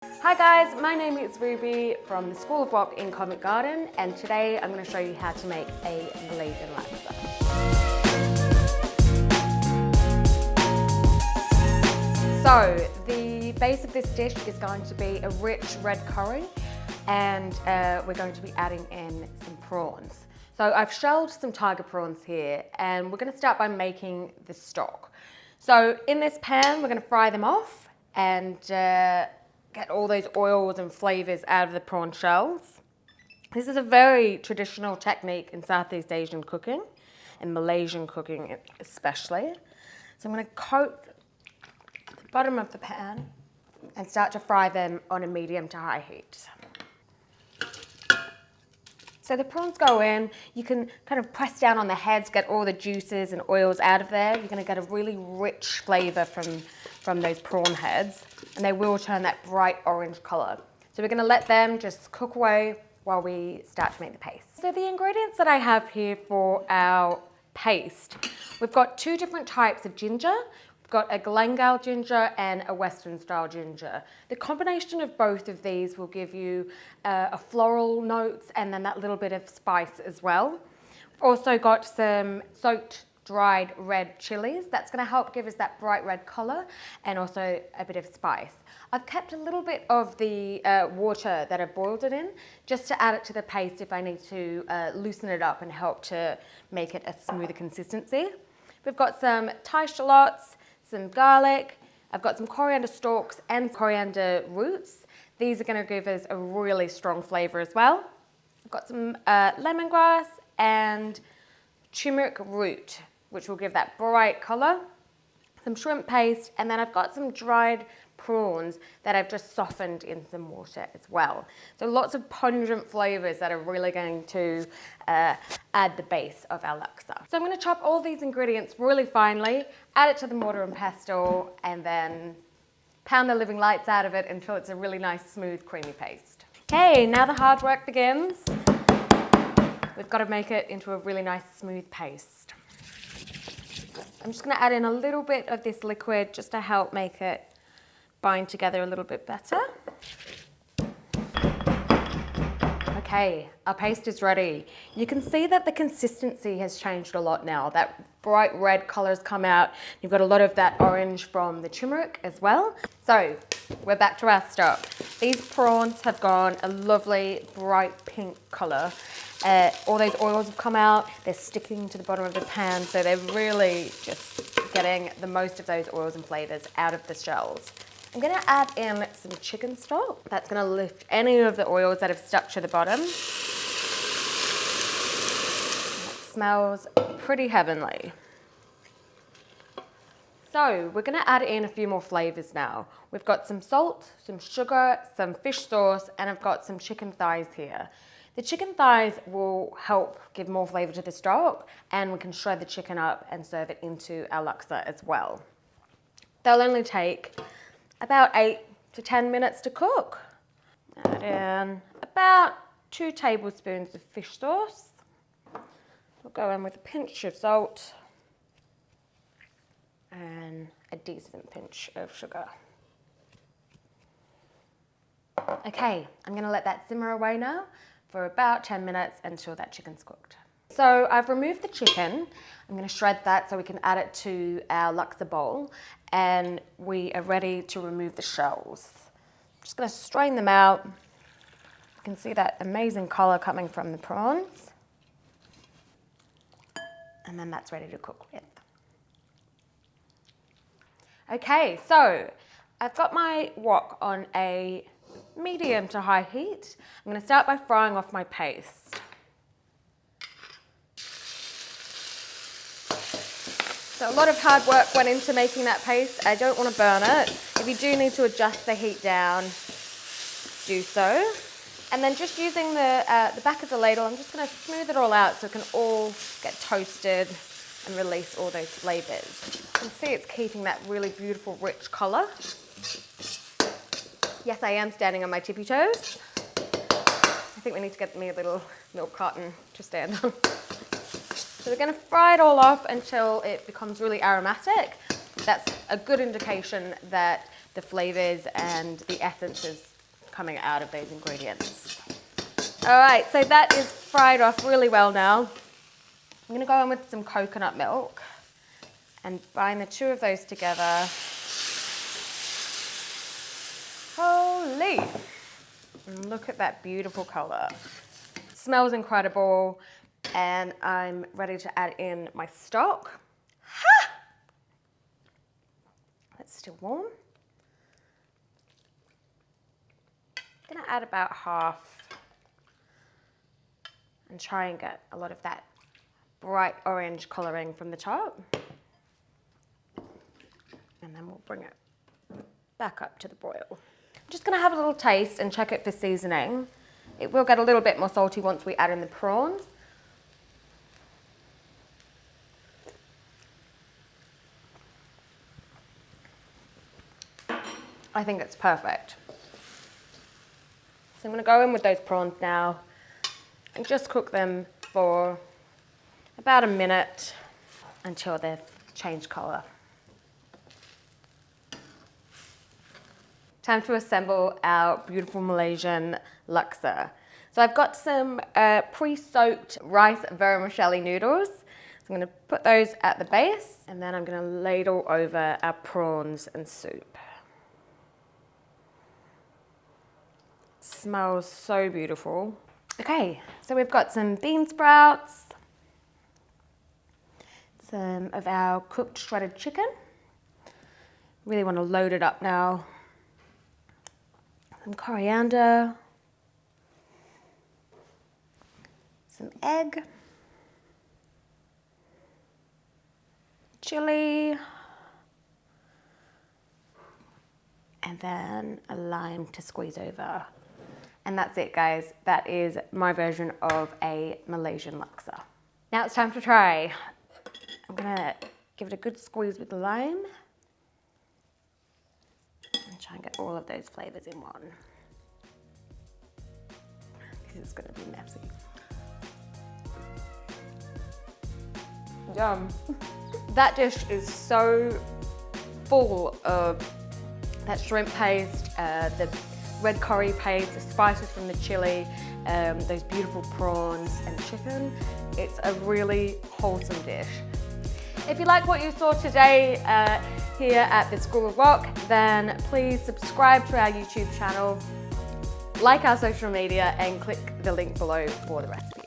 Hi guys, my name is Ruby from the School of Rock in Covent Garden, and today I'm going to show you how to make a Malaysian laksa. So the base of this dish is going to be a rich red curry, and we're going to be adding in some prawns. So I've shelled some tiger prawns here, and we're going to start by making the stock. So in this pan, we're going to fry them off and get all those oils and flavors out of the prawn shells. This is a very traditional technique in Southeast Asian cooking, and Malaysian cooking especially. So I'm going to coat the bottom of the pan and start to fry them on a medium to high heat. So the prawns go in, you can kind of press down on the heads, get all the juices and oils out of there. You're going to get a really rich flavor from those prawn heads, and they will turn that bright orange color. So we're going to let them just cook away while we start to make the paste. So the ingredients that I have here for our paste, we've got two different types of ginger. We've got a Glengale ginger and a Western style ginger. The combination of both of these will give you a floral notes and then that little bit of spice as well. We've also got some soaked dried red chilies. That's going to help give us that bright red color and also a bit of spice. I've kept a little bit of the water that I've boiled it in just to add it to the paste if I need to loosen it up and help to make it a smoother consistency. We've got some Thai shallots, some garlic, I've got some coriander stalks and coriander roots. These are going to give us a really strong flavor as well. I've got some lemongrass and turmeric root, which will give that bright color, some shrimp paste, and then I've got some dried prawns that I've just softened in some water as well. So lots of pungent flavors that are really going to add the base of our laksa. So I'm going to chop all these ingredients really finely, add it to the mortar and pestle, and then pound the living lights out of it until it's a really nice, smooth, creamy paste. Okay, now the hard work begins. We've got to make it into a really nice, smooth paste. I'm just going to add in a little bit of this liquid just to help make it bind together a little bit better. Okay, our paste is ready. You can see that the consistency has changed a lot now. That bright red color's come out. You've got a lot of that orange from the turmeric as well. So we're back to our stock. These prawns have gone a lovely bright pink color. All those oils have come out. They're sticking to the bottom of the pan, so they're really just getting the most of those oils and flavors out of the shells. I'm going to add in some chicken stock. That's going to lift any of the oils that have stuck to the bottom. That smells pretty heavenly. So we're going to add in a few more flavors now. We've got some salt, some sugar, some fish sauce, and I've got some chicken thighs here. The chicken thighs will help give more flavor to the stock, and we can shred the chicken up and serve it into our laksa as well. They'll only take about 8 to 10 minutes to cook. Add in about 2 tablespoons of fish sauce. We'll go in with a pinch of salt and a decent pinch of sugar. Okay, I'm going to let that simmer away now for about 10 minutes until that chicken's cooked. So I've removed the chicken. I'm going to shred that so we can add it to our laksa bowl, and we are ready to remove the shells. I'm just going to strain them out. You can see that amazing color coming from the prawns, and then that's ready to cook with. Okay, so I've got my wok on a medium to high heat. I'm going to start by frying off my paste. So a lot of hard work went into making that paste. I don't want to burn it. If you do need to adjust the heat down, do so. And then just using the back of the ladle, I'm just going to smooth it all out so it can all get toasted and release all those flavors. You can see it's keeping that really beautiful, rich color. Yes, I am standing on my tippy toes. I think we need to get me a little milk carton to stand on. So we're going to fry it all off until it becomes really aromatic. That's a good indication that the flavors and the essences coming out of those ingredients. All right, so that is fried off really well now. I'm gonna go in with some coconut milk and bind the two of those together. Holy! And look at that beautiful color. It smells incredible, and I'm ready to add in my stock. Ha! It's still warm. I'm gonna add about half and try and get a lot of that bright orange coloring from the top. And then we'll bring it back up to the boil. I'm just gonna have a little taste and check it for seasoning. It will get a little bit more salty once we add in the prawns. I think it's perfect. So I'm gonna go in with those prawns now and just cook them for about a minute until they've changed color. Time to assemble our beautiful Malaysian laksa. So I've got some pre-soaked rice vermicelli noodles. So I'm gonna put those at the base, and then I'm gonna ladle over our prawns and soup. Smells so beautiful. Okay, so we've got some bean sprouts, some of our cooked shredded chicken. Really want to load it up now. Some coriander, some egg, chili, and then a lime to squeeze over. And that's it, guys. That is my version of a Malaysian laksa. Now it's time to try. I'm gonna give it a good squeeze with the lime and try and get all of those flavors in one. This is gonna be messy. Yum. That dish is so full of that shrimp paste, the red curry paste, the spices from the chili, those beautiful prawns and chicken. It's a really wholesome dish. If you like what you saw today here at the School of Wok, then please subscribe to our YouTube channel, like our social media, and click the link below for the recipe.